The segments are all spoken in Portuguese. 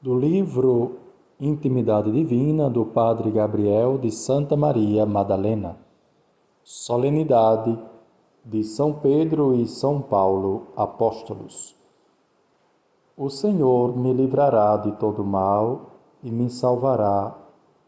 Do livro Intimidade Divina do Padre Gabriel de Santa Maria Madalena. Solenidade de São Pedro e São Paulo, apóstolos. O Senhor me livrará de todo mal e me salvará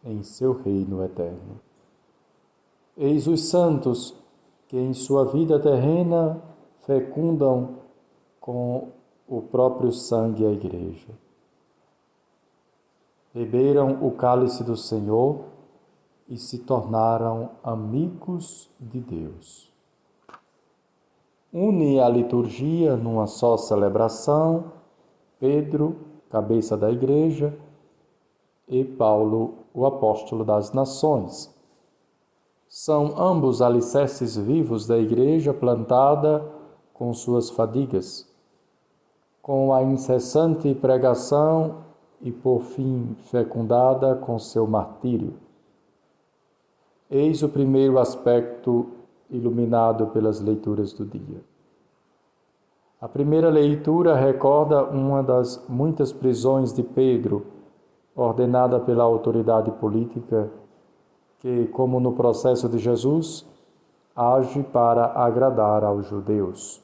em seu reino eterno. Eis os santos que em sua vida terrena fecundam com o próprio sangue a Igreja. Beberam o cálice do Senhor e se tornaram amigos de Deus. Une a liturgia numa só celebração Pedro, cabeça da Igreja, e Paulo, o apóstolo das nações. São ambos alicerces vivos da Igreja plantada com suas fadigas, com a incessante pregação e, por fim, fecundada com seu martírio. Eis o primeiro aspecto iluminado pelas leituras do dia. A primeira leitura recorda uma das muitas prisões de Pedro, ordenada pela autoridade política, que, como no processo de Jesus, age para agradar aos judeus.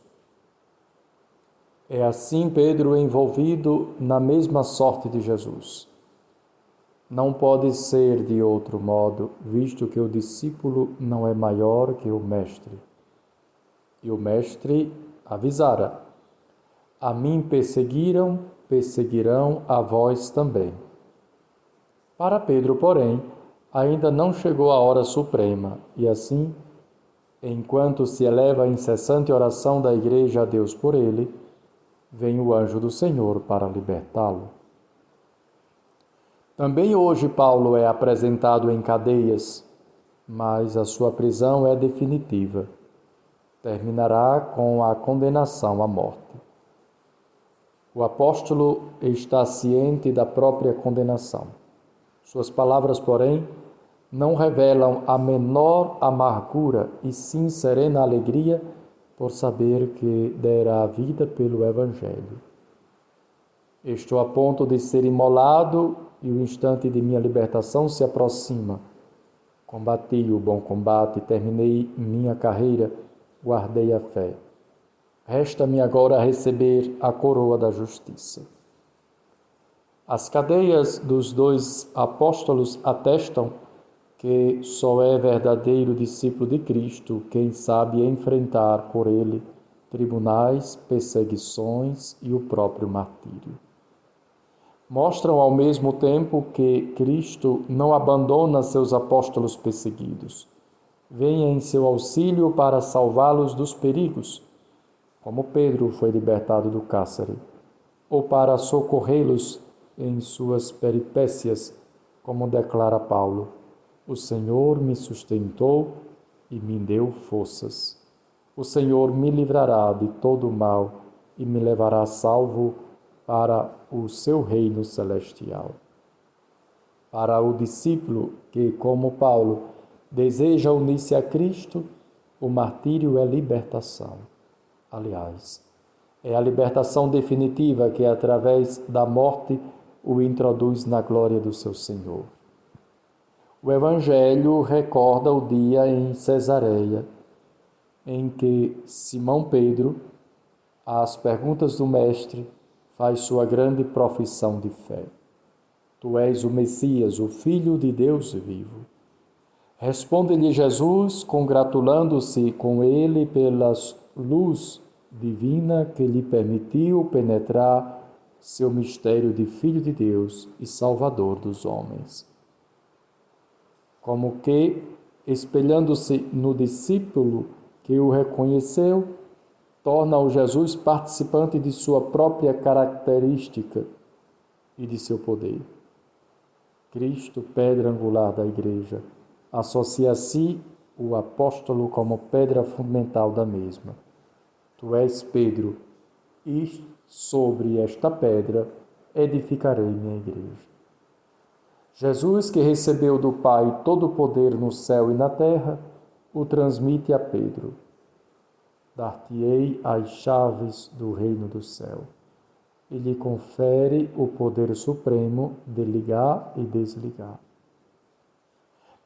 É assim Pedro envolvido na mesma sorte de Jesus. Não pode ser de outro modo, visto que o discípulo não é maior que o mestre. E o mestre avisara: a mim perseguiram, perseguirão a vós também. Para Pedro, porém, ainda não chegou a hora suprema, e assim, enquanto se eleva a incessante oração da Igreja a Deus por ele, vem o anjo do Senhor para libertá-lo. Também hoje Paulo é apresentado em cadeias, mas a sua prisão é definitiva. Terminará com a condenação à morte. O apóstolo está ciente da própria condenação. Suas palavras, porém, não revelam a menor amargura e sim serena alegria por saber que dera a vida pelo Evangelho. Estou a ponto de ser imolado e o instante de minha libertação se aproxima. Combati o bom combate, terminei minha carreira, guardei a fé. Resta-me agora receber a coroa da justiça. As cadeias dos dois apóstolos atestam que só é verdadeiro discípulo de Cristo quem sabe enfrentar por ele tribunais, perseguições e o próprio martírio. Mostram ao mesmo tempo que Cristo não abandona seus apóstolos perseguidos. Vem em seu auxílio para salvá-los dos perigos, como Pedro foi libertado do cárcere, ou para socorrê-los em suas peripécias, como declara Paulo: o Senhor me sustentou e me deu forças. O Senhor me livrará de todo o mal e me levará salvo para o seu reino celestial. Para o discípulo que, como Paulo, deseja unir-se a Cristo, o martírio é libertação. Aliás, é a libertação definitiva que, através da morte, o introduz na glória do seu Senhor. O Evangelho recorda o dia em Cesareia, em que Simão Pedro, às perguntas do Mestre, faz sua grande profissão de fé. Tu és o Messias, o Filho de Deus vivo. Responde-lhe Jesus, congratulando-se com ele pela luz divina que lhe permitiu penetrar seu mistério de Filho de Deus e Salvador dos homens. Como que, espelhando-se no discípulo que o reconheceu, torna o Jesus participante de sua própria característica e de seu poder. Cristo, pedra angular da Igreja, associa a si o apóstolo como pedra fundamental da mesma. Tu és Pedro, e sobre esta pedra edificarei minha Igreja. Jesus, que recebeu do Pai todo o poder no céu e na terra, o transmite a Pedro. Dar-te-ei as chaves do reino do céu. e lhe confere o poder supremo de ligar e desligar.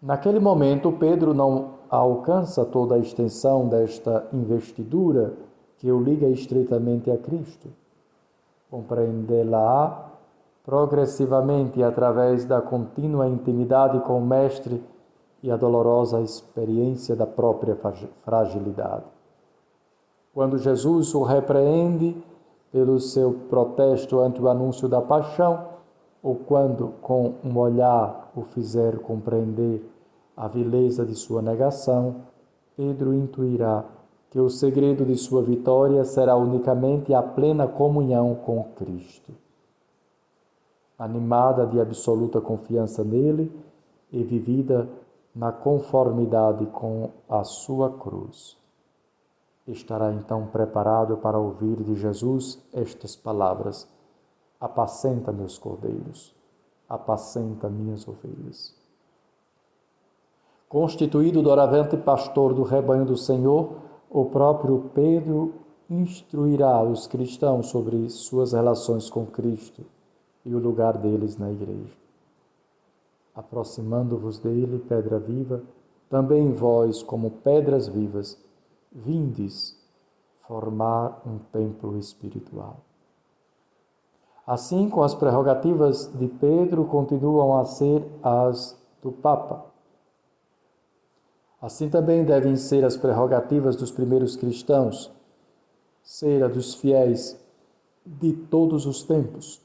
Naquele momento, Pedro não alcança toda a extensão desta investidura que o liga estreitamente a Cristo. Compreendê-la progressivamente através da contínua intimidade com o Mestre e a dolorosa experiência da própria fragilidade. Quando Jesus o repreende pelo seu protesto ante o anúncio da paixão, ou quando, com um olhar, o fizer compreender a vileza de sua negação, Pedro intuirá que o segredo de sua vitória será unicamente a plena comunhão com Cristo. Animada de absoluta confiança nele e vivida na conformidade com a sua cruz, estará então preparado para ouvir de Jesus estas palavras: apacenta meus cordeiros, apacenta minhas ovelhas. Constituído doravante pastor do rebanho do Senhor, o próprio Pedro instruirá os cristãos sobre suas relações com Cristo e o lugar deles na igreja. Aproximando-vos dele, pedra viva, também vós, como pedras vivas, vindes formar um templo espiritual. Assim, com as prerrogativas de Pedro, continuam a ser as do Papa. Assim também devem ser as prerrogativas dos primeiros cristãos, ser a dos fiéis de todos os tempos.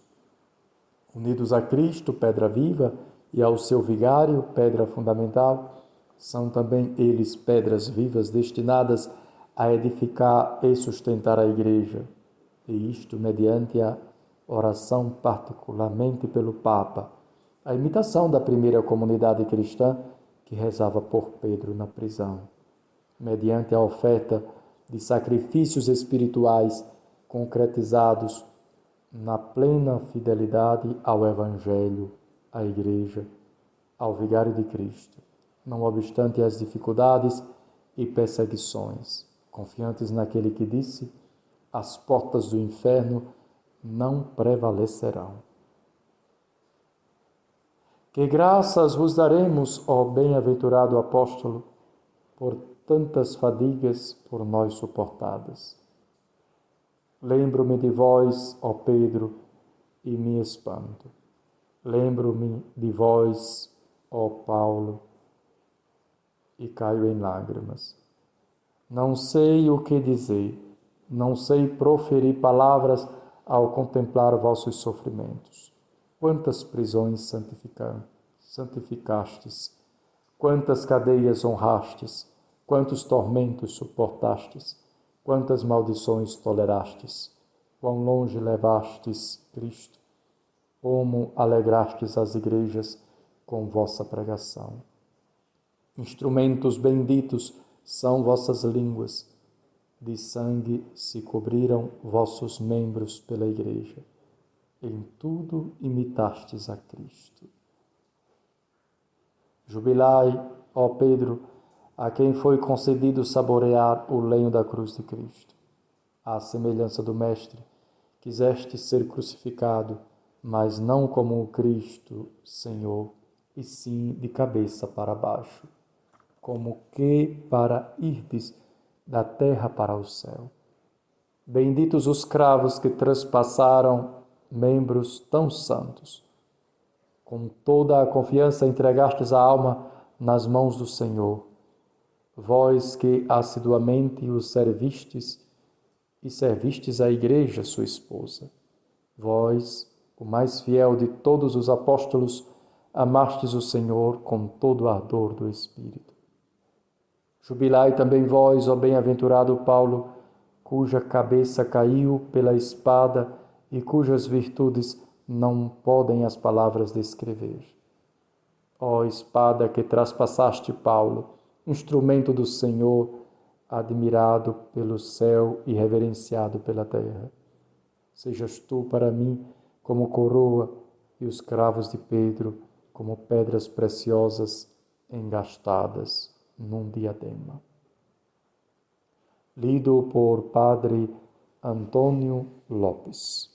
Unidos a Cristo, pedra viva, e ao seu vigário, pedra fundamental, são também eles pedras vivas destinadas a edificar e sustentar a Igreja, e isto mediante a oração particularmente pelo Papa, a imitação da primeira comunidade cristã que rezava por Pedro na prisão, mediante a oferta de sacrifícios espirituais concretizados na plena fidelidade ao Evangelho, à Igreja, ao Vigário de Cristo, não obstante as dificuldades e perseguições, confiantes naquele que disse: as portas do inferno não prevalecerão. Que graças vos daremos, ó bem-aventurado apóstolo, por tantas fadigas por nós suportadas. Lembro-me de vós, ó Pedro, e me espanto. Lembro-me de vós, ó Paulo, e caio em lágrimas. Não sei o que dizer, não sei proferir palavras ao contemplar vossos sofrimentos. Quantas prisões santificastes, quantas cadeias honrastes, quantos tormentos suportastes, quantas maldições tolerastes, quão longe levastes Cristo, como alegrastes as igrejas com vossa pregação. Instrumentos benditos são vossas línguas, de sangue se cobriram vossos membros pela igreja. Em tudo imitastes a Cristo. Jubilai, ó Pedro, a quem foi concedido saborear o lenho da cruz de Cristo. À semelhança do Mestre, quiseste ser crucificado, mas não como o Cristo, Senhor, e sim de cabeça para baixo, como que para irdes da terra para o céu. Benditos os cravos que transpassaram membros tão santos. Com toda a confiança entregastes a alma nas mãos do Senhor, vós que assiduamente o servistes e servistes a Igreja, sua esposa. Vós, o mais fiel de todos os apóstolos, amastes o Senhor com todo o ardor do Espírito. Jubilai também vós, ó bem-aventurado Paulo, cuja cabeça caiu pela espada e cujas virtudes não podem as palavras descrever. Ó espada que traspassaste Paulo, instrumento do Senhor, admirado pelo céu e reverenciado pela terra. Sejas tu para mim como coroa e os cravos de Pedro como pedras preciosas engastadas num diadema. Lido por Padre Antônio Lopes.